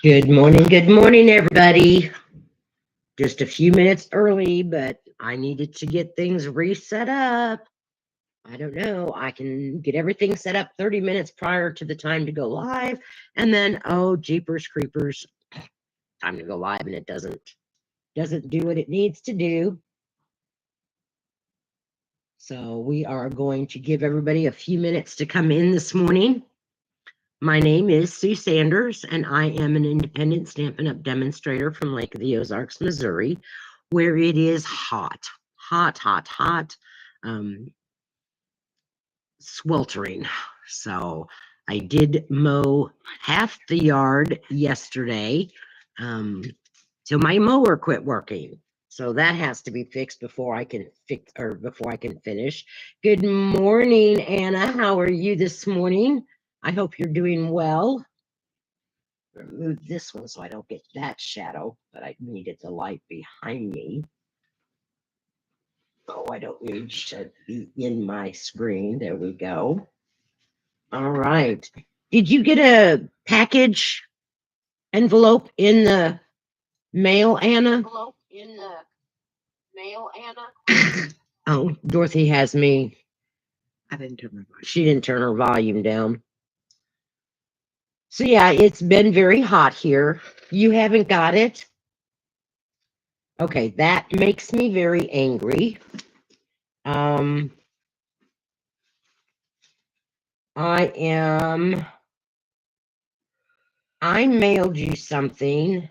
Good morning, everybody. Just a few minutes early, but I needed to get things reset up. I don't know. I can get everything set up 30 minutes prior to the time to go live, and then oh, jeepers creepers, time to go live, and it doesn't do what it needs to do. So we are going to give everybody a few minutes to come in this morning. My name is Sue Sanders, and I am an independent Stampin' Up! Demonstrator from Lake of the Ozarks, Missouri, where it is hot, sweltering. So I did mow half the yard yesterday till my mower quit working. So that has to be fixed before I can finish. Good morning, Anna. How are you this morning? I hope you're doing well. Remove this one so I don't get that shadow, but I needed the light behind me. Oh, I don't need to be in my screen. There we go. All right. Did you get a package envelope in the mail, Anna? Oh, Dorothy has me. I didn't turn my volume. She didn't turn her volume down. So yeah, it's been very hot here. You haven't got it? Okay, that makes me very angry. I mailed you something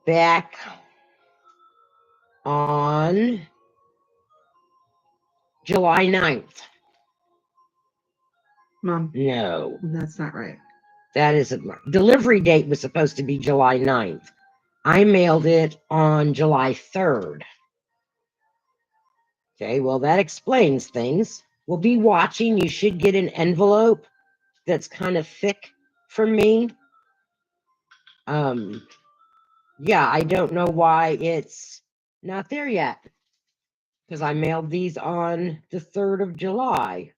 back on July 9th. Mom, No, that's not right. that isn't. Delivery date was supposed to be July 9th. I mailed it on July 3rd. Okay, well, that explains things. We'll be watching. You should get an envelope that's kind of thick from me. Yeah, I don't know why it's not there yet, because I mailed these on the 3rd of July.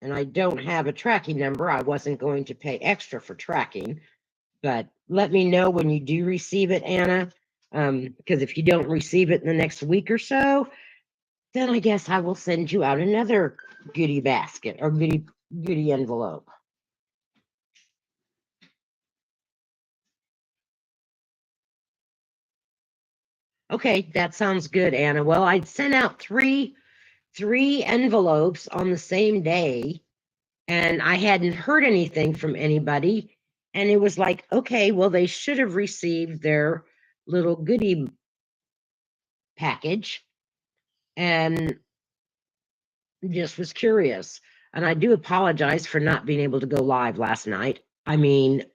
And I don't have a tracking number. I wasn't going to pay extra for tracking, but let me know when you do receive it, Anna. Because if you don't receive it in the next week or so, then I guess I will send you out another goodie basket or goodie envelope. Okay, that sounds good, Anna. Well, I'd sent out three envelopes on the same day, and I hadn't heard anything from anybody. And it was like, okay, well, they should have received their little goodie package, and just was curious. And I do apologize for not being able to go live last night. I mean,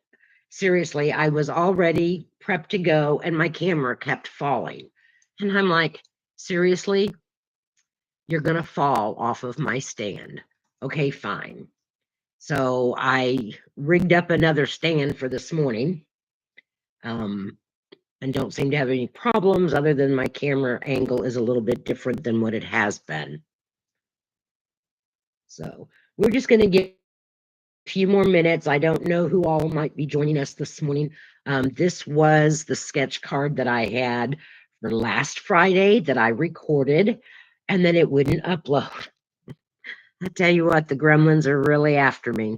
seriously, I was already prepped to go, and my camera kept falling. And I'm like, seriously? You're going to fall off of my stand. Okay, fine. So I rigged up another stand for this morning, and don't seem to have any problems other than my camera angle is a little bit different than what it has been. So we're just going to get a few more minutes. I don't know who all might be joining us this morning. This was the sketch card that I had for last Friday that I recorded, and then it wouldn't upload. I tell you what, the gremlins are really after me.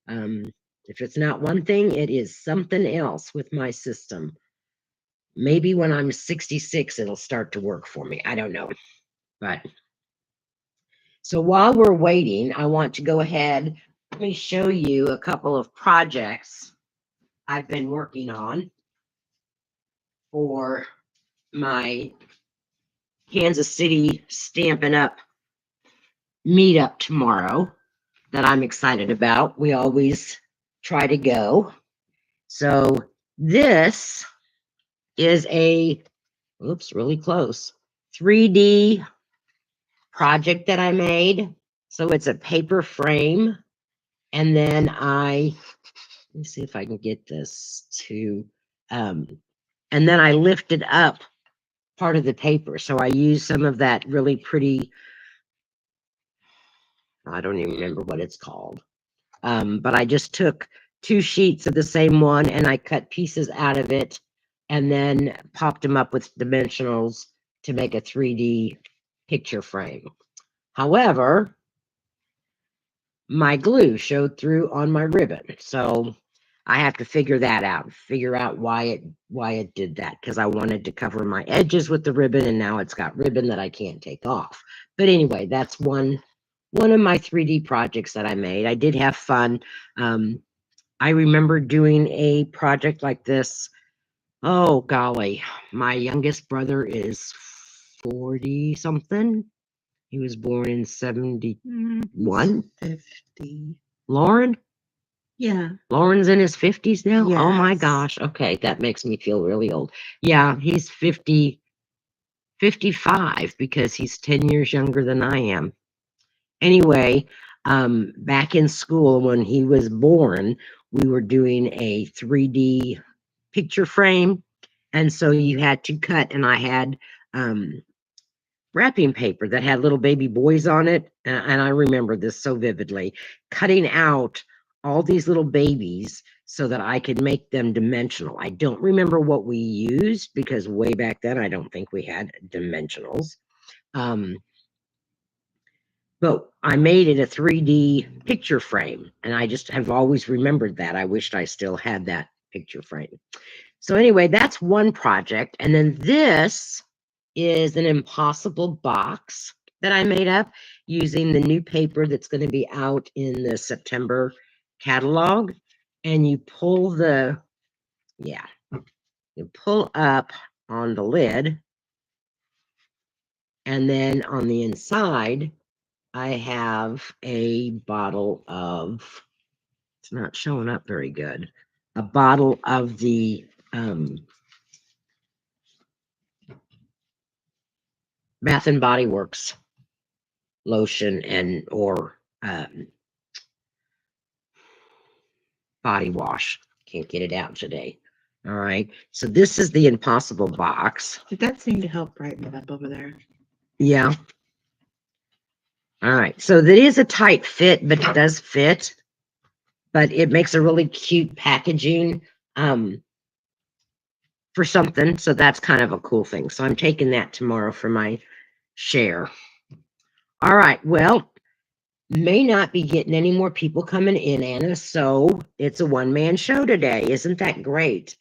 If it's not one thing, it is something else with my system. Maybe when I'm 66, it'll start to work for me. I don't know. But so while we're waiting, I want to go ahead. Let me show you a couple of projects I've been working on for my Kansas City Stampin' Up! Meetup tomorrow that I'm excited about. We always try to go. So this is a, oops, really close, 3D project that I made. So it's a paper frame. And then let me see if I can get this to, and then I lifted up part of the paper. So I used some of that really pretty, I don't even remember what it's called. But I just took 2 sheets of the same one and I cut pieces out of it and then popped them up with dimensionals to make a 3D picture frame. However, my glue showed through on my ribbon. So I have to figure that out, figure out why it did that, because I wanted to cover my edges with the ribbon and now it's got ribbon that I can't take off. But anyway, that's one of my 3D projects that I made. I did have fun. I remember doing a project like this. Oh golly, my youngest brother is 40 something. He was born in 71. 50. Lauren? Yeah. Lauren's in his 50s now? Oh my Yes. gosh. Okay, that makes me feel really old. Yeah, he's 55 because he's 10 years younger than I am. Anyway, back in school when he was born, we were doing a 3D picture frame. And so you had to cut, and I had wrapping paper that had little baby boys on it. And I remember this so vividly, cutting out all these little babies so that I could make them dimensional. I don't remember what we used because way back then, I don't think we had dimensionals. But I made it a 3D picture frame, and I just have always remembered that. I wished I still had that picture frame. So anyway, that's one project. And then this is an impossible box that I made up using the new paper that's going to be out in the September catalog. And you pull you pull up on the lid. And then on the inside, I have a bottle of, it's not showing up very good, a bottle of the Bath and Body Works lotion and or body wash. Can't get it out today. All right. So this is the impossible box. Did that seem to help brighten it up over there? Yeah. All right. So that is a tight fit, but it does fit. But it makes a really cute packaging for something. So that's kind of a cool thing. So I'm taking that tomorrow for my share. All right. Well, may not be getting any more people coming in, Anna. So it's a one-man show today. Isn't that great?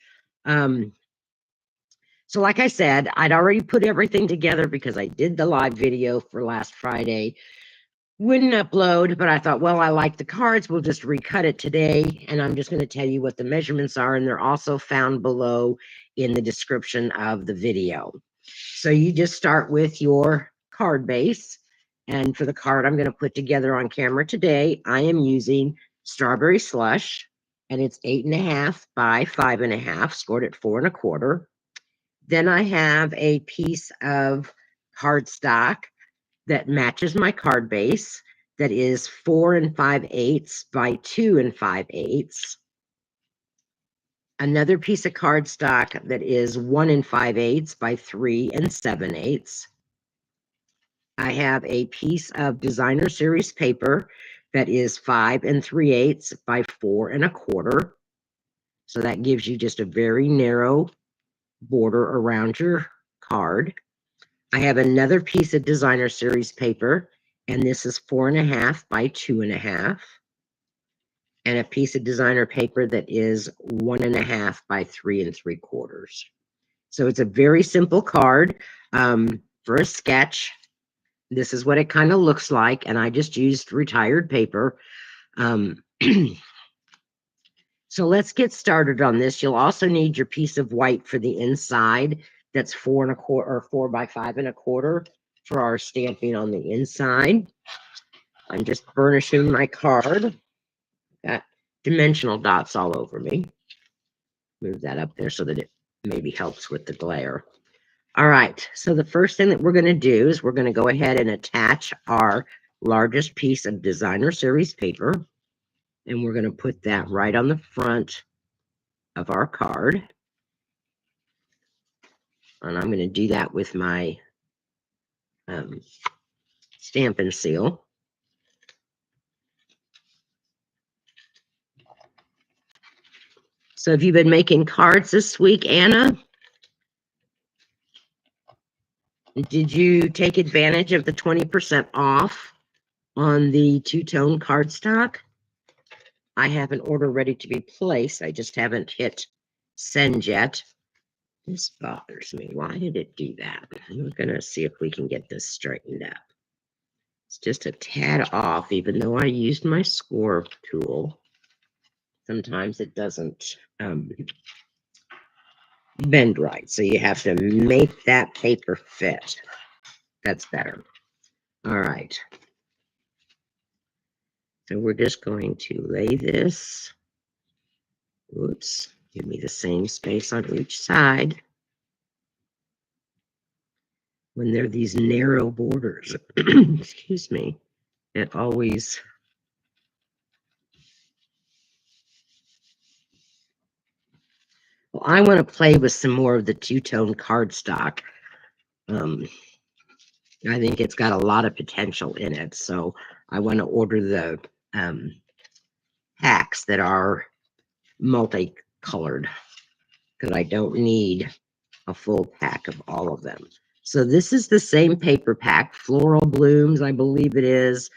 So like I said, I'd already put everything together because I did the live video for last Friday. Wouldn't upload, but I thought, well, I like the cards. We'll just recut it today. And I'm just going to tell you what the measurements are. And they're also found below in the description of the video. So you just start with your card base. And for the card I'm going to put together on camera today, I am using Strawberry Slush. And it's 8.5 by 5.5, scored at 4 1/4. Then I have a piece of cardstock that matches my card base that is 4 5/8 by 2 5/8. Another piece of cardstock that is 1 5/8 by 3 7/8. I have a piece of designer series paper that is 5 3/8 by 4 1/4. So that gives you just a very narrow border around your card. I have another piece of designer series paper, and this is 4.5 by 2.5. And a piece of designer paper that is 1.5 by 3 3/4. So it's a very simple card for a sketch. This is what it kind of looks like, and I just used retired paper. So let's get started on this. You'll also need your piece of white for the inside. That's 4 1/4 or 4 by 5 1/4 for our stamping on the inside. I'm just burnishing my card. Got dimensional dots all over me. Move that up there so that it maybe helps with the glare. All right, so the first thing that we're going to do is we're going to go ahead and attach our largest piece of designer series paper. And we're going to put that right on the front of our card. And I'm going to do that with my stamp and seal. So have you been making cards this week, Anna? Did you take advantage of the 20% off on the two-tone cardstock? I have an order ready to be placed. I just haven't hit send yet. This bothers me. Why did it do that? I'm going to see if we can get this straightened up. It's just a tad off, even though I used my score tool. Sometimes it doesn't bend right, so you have to make that paper fit. That's better. All right. So we're just going to lay this. Oops. Give me the same space on each side. When there are these narrow borders, excuse me, it always... Well, I want to play with some more of the two-tone cardstock. I think it's got a lot of potential in it, so I want to order the packs that are multicolored, because I don't need a full pack of all of them. So this is the same paper pack, Floral Blooms, I believe it is.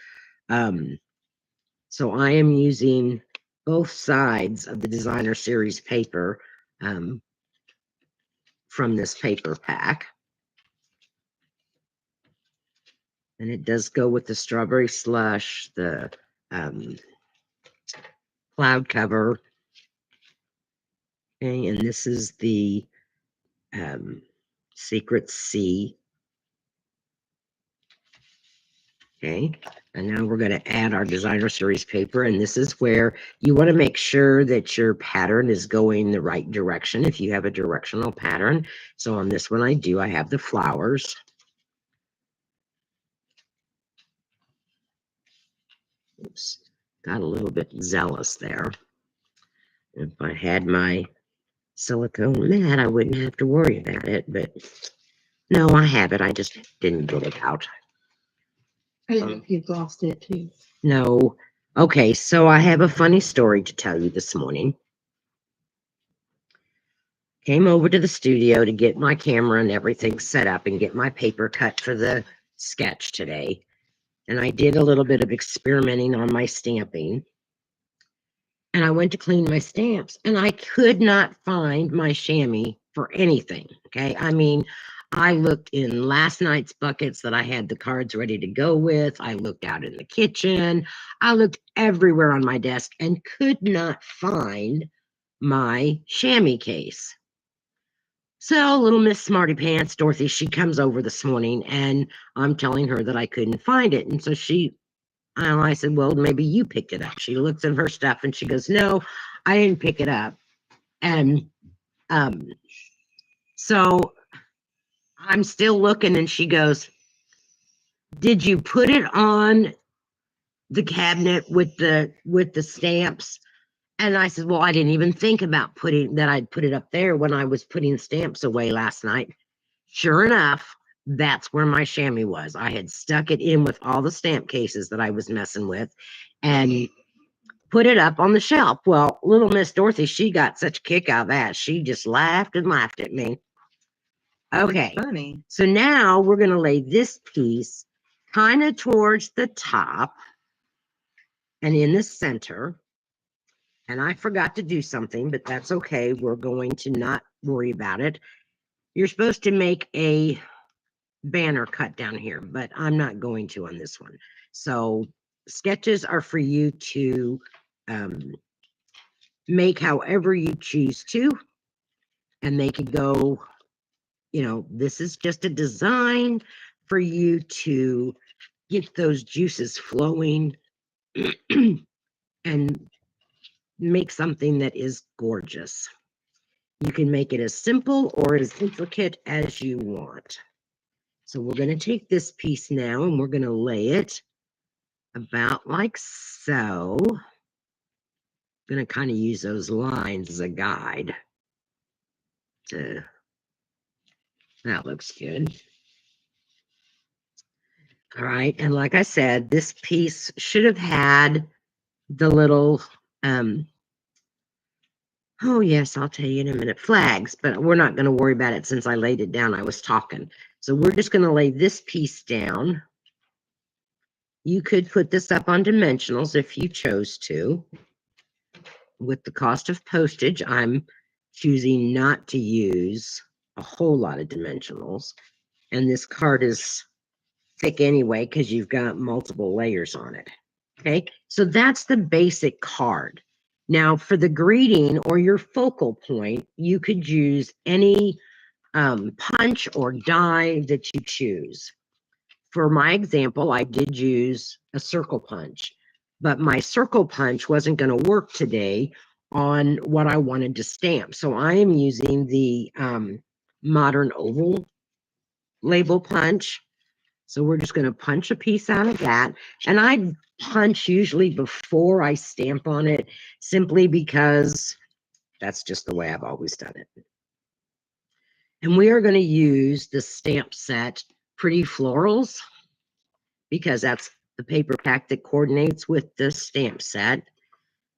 So I am using both sides of the Designer Series paper from this paper pack. And it does go with the Strawberry Slush, the Cloud Cover. Okay, and this is the Secret C. Okay, and now we're going to add our Designer Series paper, and this is where you want to make sure that your pattern is going the right direction if you have a directional pattern. So on this one I do, I have the flowers. Oops, got a little bit zealous there. If I had my silicone mat, I wouldn't have to worry about it, but no, I have it. I just didn't get it out. I don't know if you've lost it too. No. Okay, so I have a funny story to tell you this morning. Came over to the studio to get my camera and everything set up and get my paper cut for the sketch today. And I did a little bit of experimenting on my stamping. And I went to clean my stamps and I could not find my chamois for anything. Okay. I mean, I looked in last night's buckets that I had the cards ready to go with. I looked out in the kitchen. I looked everywhere on my desk and could not find my chamois case. So little Miss Smarty Pants, Dorothy, she comes over this morning and I'm telling her that I couldn't find it. And so I said, well, maybe you picked it up. She looks at her stuff and she goes, no, I didn't pick it up. And so I'm still looking and she goes, did you put it on the cabinet with the stamps? And I said, well, I didn't even think about I'd put it up there when I was putting stamps away last night. Sure enough, that's where my chamois was. I had stuck it in with all the stamp cases that I was messing with and put it up on the shelf. Well, little Miss Dorothy, she got such a kick out of that. She just laughed and laughed at me. Okay. That's funny. So now we're going to lay this piece kind of towards the top and in the center. And I forgot to do something, but that's okay. We're going to not worry about it. You're supposed to make a banner cut down here, but I'm not going to on this one. So sketches are for you to make however you choose to, and they could go, this is just a design for you to get those juices flowing and make something that is gorgeous. You can make it as simple or as intricate as you want. So we're going to take this piece now and we're going to lay it about like so. I'm going to kind of use those lines as a guide. That looks good. All right, and like I said, this piece should have had the little Oh, yes, I'll tell you in a minute. Flags, but we're not going to worry about it since I laid it down. I was talking. So we're just going to lay this piece down. You could put this up on dimensionals if you chose to. With the cost of postage, I'm choosing not to use a whole lot of dimensionals. And this card is thick anyway because you've got multiple layers on it. Okay, so that's the basic card. Now for the greeting or your focal point, you could use any punch or die that you choose. For my example, I did use a circle punch, but my circle punch wasn't going to work today on what I wanted to stamp. So I am using the modern oval label punch. So we're just going to punch a piece out of that. And I punch usually before I stamp on it, simply because that's just the way I've always done it. And we are going to use the stamp set Pretty Florals because that's the paper pack that coordinates with the stamp set.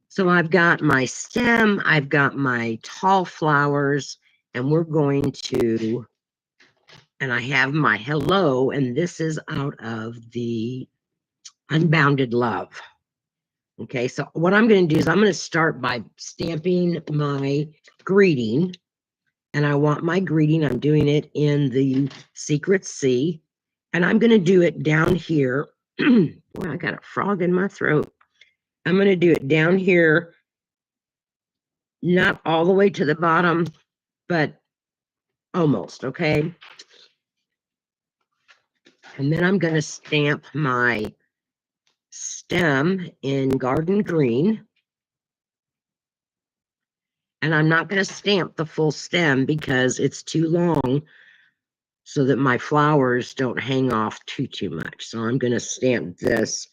So I've got my stem, I've got my tall flowers, and we're going to, and I have my hello, and this is out of the Unbounded Love. Okay, so what I'm going to do is I'm going to start by stamping my greeting. And I want my greeting, I'm doing it in the Secret C. And I'm going to do it down here. Boy, I got a frog in my throat. I'm going to do it down here, not all the way to the bottom, but almost, okay? And then I'm going to stamp my stem in Garden Green. And I'm not going to stamp the full stem because it's too long so that my flowers don't hang off too much. So I'm going to stamp this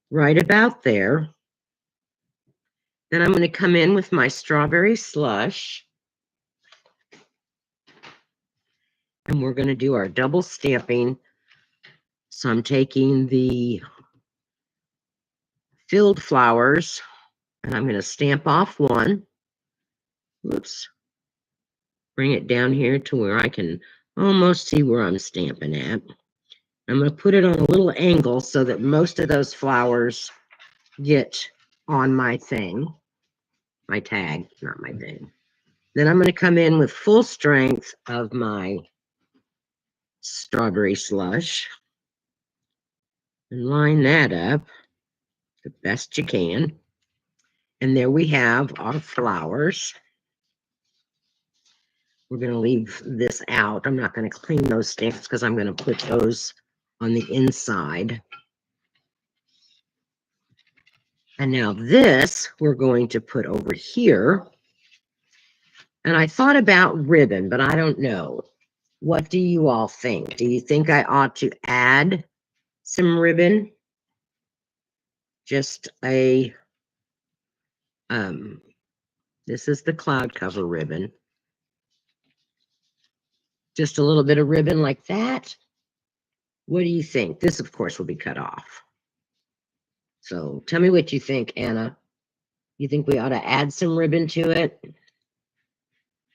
right about there. Then I'm going to come in with my strawberry slush. And we're going to do our double stamping. So I'm taking the filled flowers and I'm going to stamp off one. Oops. Bring it down here to where I can almost see where I'm stamping at. I'm going to put it on a little angle so that most of those flowers get on my thing, my tag, not my thing. Then I'm going to come in with full strength of my strawberry slush and line that up the best you can. And there we have our flowers. We're going to leave this out. I'm not going to clean those stamps because I'm going to put those on the inside. And now this we're going to put over here. And I thought about ribbon, but I don't know. What do you all think? Do you think I ought to add some ribbon? Just a, this is the cloud cover ribbon. Just a little bit of ribbon like that. What do you think? This, of course, will be cut off. So tell me what you think, Anna. You think we ought to add some ribbon to it?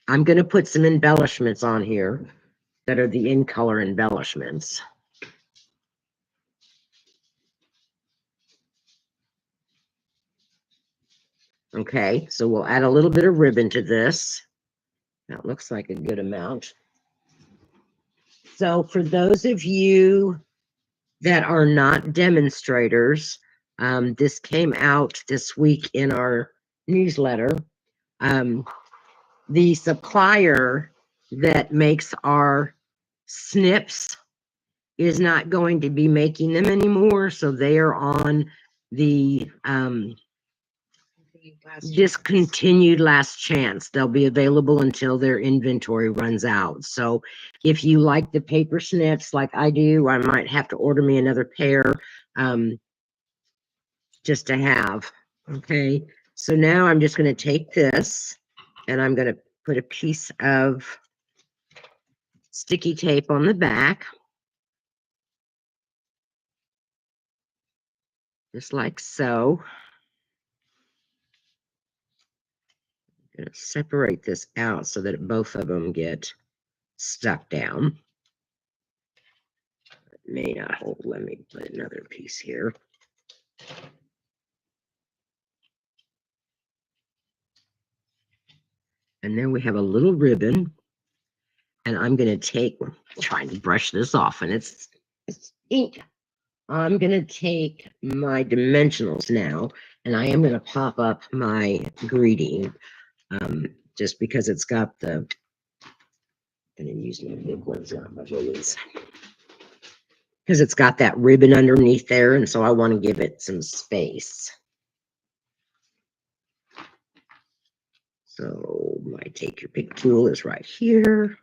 I'm going to put some embellishments on here that are the in-color embellishments. Okay, so we'll add a little bit of ribbon to this. That looks like a good amount. So for those of you that are not demonstrators, this came out this week in our newsletter. The supplier that makes our snips is not going to be making them anymore, so they are on the discontinued last chance. They'll be available until their inventory runs out. So if you like the paper snips like I do, I might have to order me another pair just to have. Okay, so now I'm just going to take this and I'm going to put a piece of sticky tape on the back, just like so. I'm going to separate this out so that both of them get stuck down. It may not hold. Let me put another piece here. And then we have a little ribbon. And I'm going to try to brush this off, and it's ink. I'm going to take my dimensionals now, and I am going to pop up my greeting, just because it's got the, I'm going to use my big ones, not my little ones, because it's got that ribbon underneath there, and so I want to give it some space. So my take your pick tool is right here.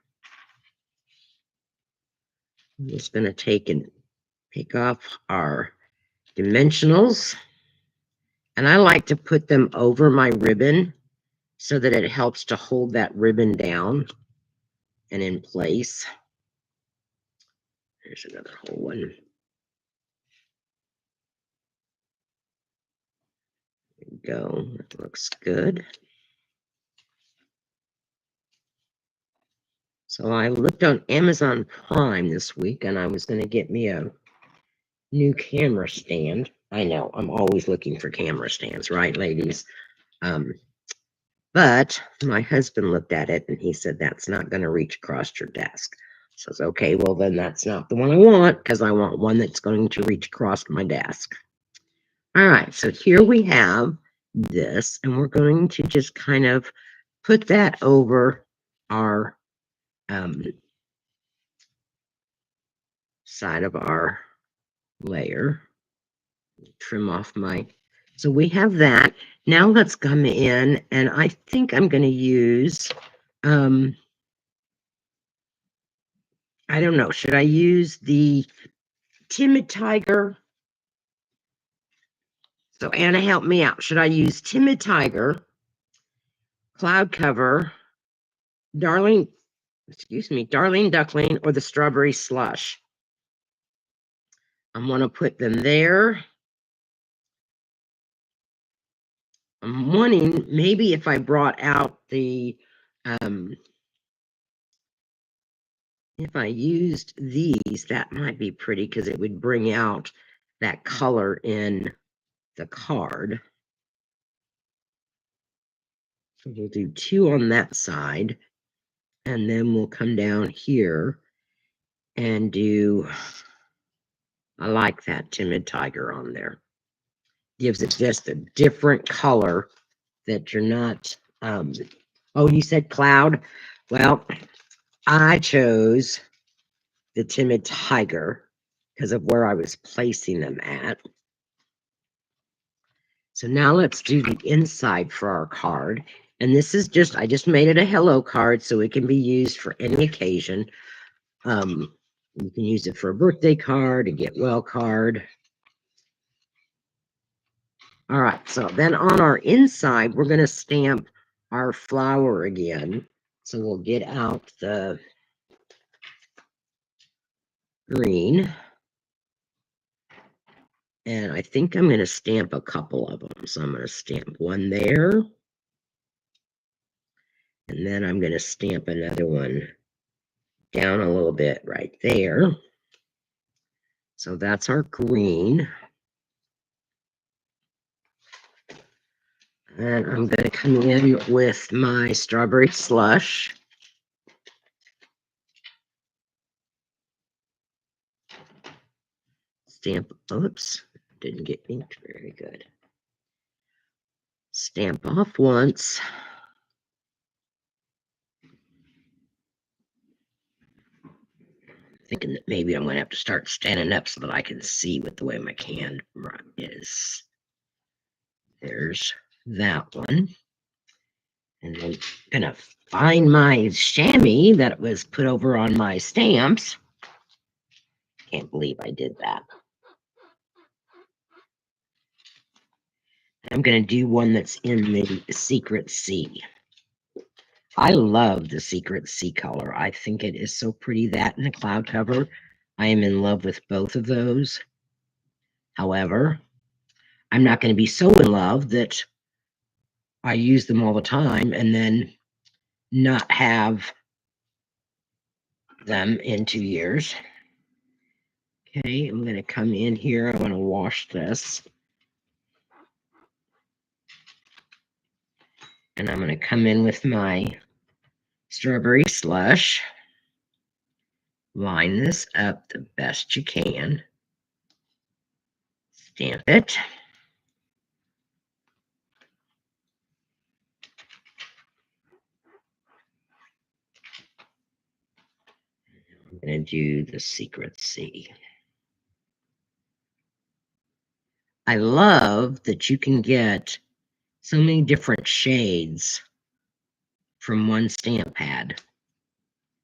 I'm just going to take off our dimensionals, and I like to put them over my ribbon so that it helps to hold that ribbon down and in place. There's another whole one. There we go. That looks good. So I looked on Amazon Prime this week, and I was going to get me a new camera stand. I know, I'm always looking for camera stands, right, ladies? But my husband looked at it, and he said, that's not going to reach across your desk. So I said, okay, well, then that's not the one I want, because I want one that's going to reach across my desk. All right, so here we have this, and we're going to just kind of put that over our side of our layer. Trim off so we have that. Now let's come in, and I think I'm going to use, I don't know, should I use the Timid Tiger? So Anna, help me out. Should I use Timid Tiger, Cloud Cover, Darling Duckling, or the Strawberry Slush? I'm going to put them there. I'm wanting, maybe if I brought out the, if I used these, that might be pretty, because it would bring out that color in the card. So we'll do 2 on that side, and then we'll come down here and do, I like that Timid Tiger on there. Gives it just a different color that you're not, oh, you said cloud? Well, I chose the Timid Tiger because of where I was placing them at. So now let's do the inside for our card. And this is I just made it a hello card, so it can be used for any occasion. You can use it for a birthday card, a get well card. All right, so then on our inside, we're going to stamp our flower again. So we'll get out the green. And I think I'm going to stamp a couple of them. So I'm going to stamp one there. And then I'm going to stamp another one down a little bit right there. So that's our green. And I'm going to come in with my Strawberry Slush. Stamp, oops, didn't get inked very good. Stamp off once. Thinking that maybe I'm going to have to start standing up so that I can see with the way my camera is. There's that one. And then I'm going to find my chamois that was put over on my stamps. Can't believe I did that. I'm going to do one that's in the Secret C. I love the Secret C color. I think it is so pretty. That and the cloud cover. I am in love with both of those. However, I'm not going to be so in love that I use them all the time and then not have them in 2 years. Okay, I'm going to come in here. I want to wash this. And I'm going to come in with my strawberry slush. Line this up the best you can. Stamp it. I'm going to do the secret C. I love that you can get so many different shades from one stamp pad.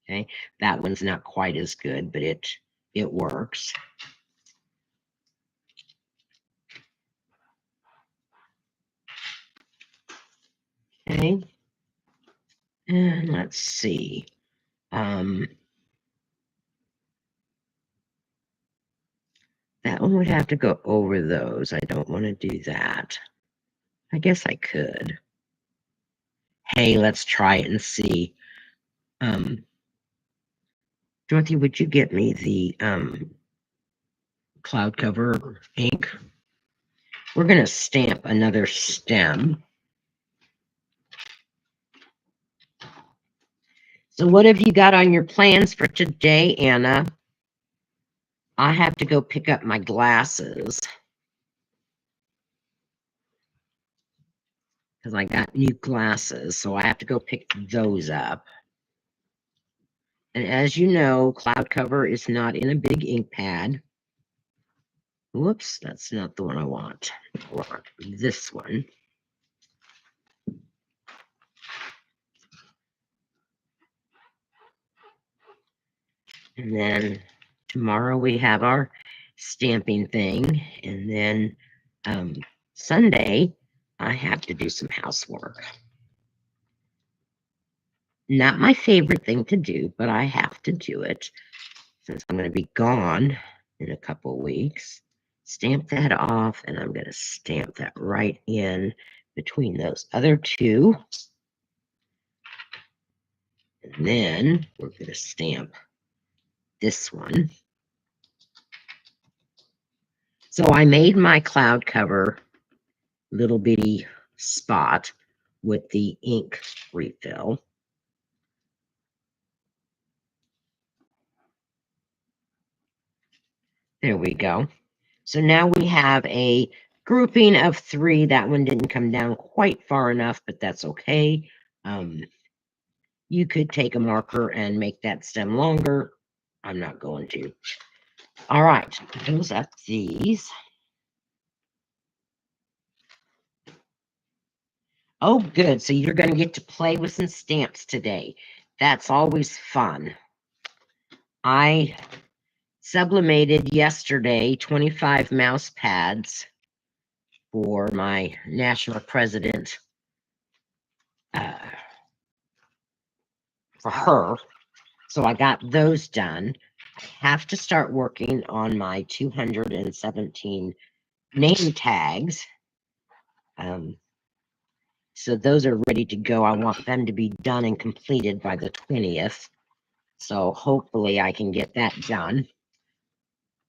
Okay, that one's not quite as good, but it works. Okay, and let's see. That one would have to go over those. I don't want to do that. I guess I could. Hey, let's try it and see. Dorothy, would you get me the cloud cover ink? We're going to stamp another stem. So what have you got on your plans for today, Anna? I have to go pick up my glasses because I got new glasses, so I have to go pick those up. And as you know, cloud cover is not in a big ink pad. Whoops, that's not the one I want. I want this one. And then tomorrow we have our stamping thing. And then Sunday, I have to do some housework. Not my favorite thing to do, but I have to do it since I'm going to be gone in a couple weeks. Stamp that off, and I'm going to stamp that right in between those other two. And then we're going to stamp this one. So I made my cloud cover little bitty spot with the ink refill. There we go. So now we have a grouping of 3. That one didn't come down quite far enough, but that's okay. You could take a marker and make that stem longer. I'm not going to. All right, close up these. Oh, good. So you're going to get to play with some stamps today. That's always fun. I sublimated yesterday 25 mouse pads for my national president, for her. So I got those done. I have to start working on my 217 name tags. So those are ready to go. I want them to be done and completed by the 20th. So hopefully I can get that done.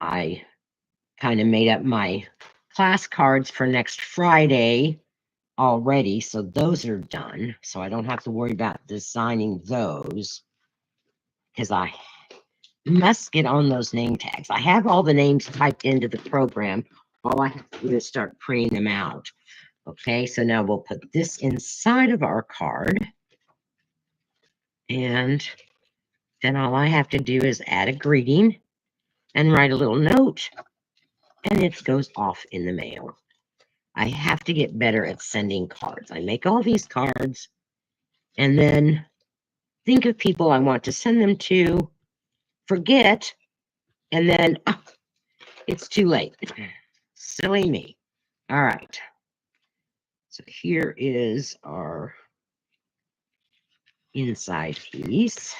I kind of made up my class cards for next Friday already. So those are done. So I don't have to worry about designing those because I must get on those name tags. I have all the names typed into the program. All I have to do is start printing them out. Okay, so now we'll put this inside of our card. And then all I have to do is add a greeting and write a little note. And it goes off in the mail. I have to get better at sending cards. I make all these cards and then think of people I want to send them to, forget, and then it's too late. Silly me. All right. So here is our inside piece.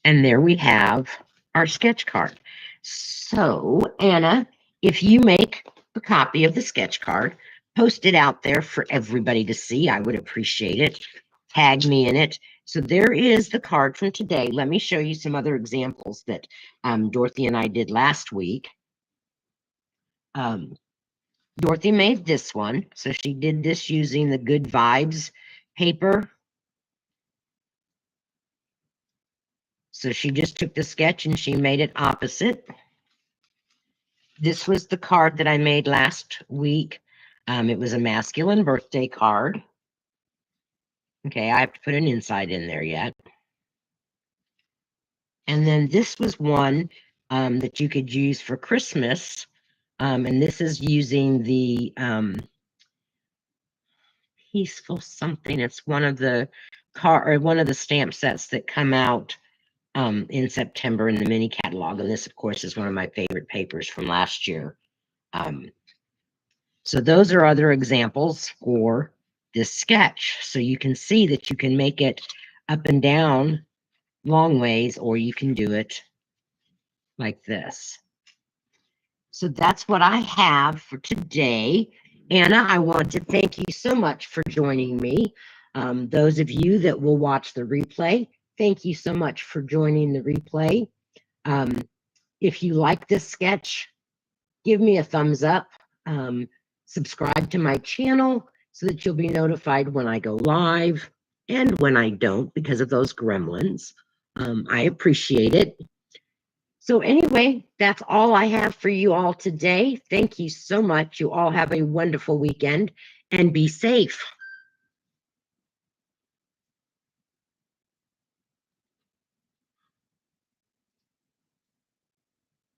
And there we have our sketch card. So, Anna, if you make a copy of the sketch card, post it out there for everybody to see. I would appreciate it. Tag me in it. So there is the card from today. Let me show you some other examples that Dorothy and I did last week. Dorothy made this one. So she did this using the Good Vibes paper. So she just took the sketch and she made it opposite. This was the card that I made last week. It was a masculine birthday card. Okay, I have to put an inside in there yet. And then this was one that you could use for Christmas. And this is using the peaceful something. It's one of the one of the stamp sets that come out in September in the mini catalog. And this, of course, is one of my favorite papers from last year. So those are other examples for this sketch. So you can see that you can make it up and down long ways, or you can do it like this. So that's what I have for today. Anna, I want to thank you so much for joining me. Those of you that will watch the replay, thank you so much for joining the replay. If you like this sketch, give me a thumbs up. Subscribe to my channel so that you'll be notified when I go live and when I don't because of those gremlins. I appreciate it. So anyway, that's all I have for you all today. Thank you so much. You all have a wonderful weekend and be safe.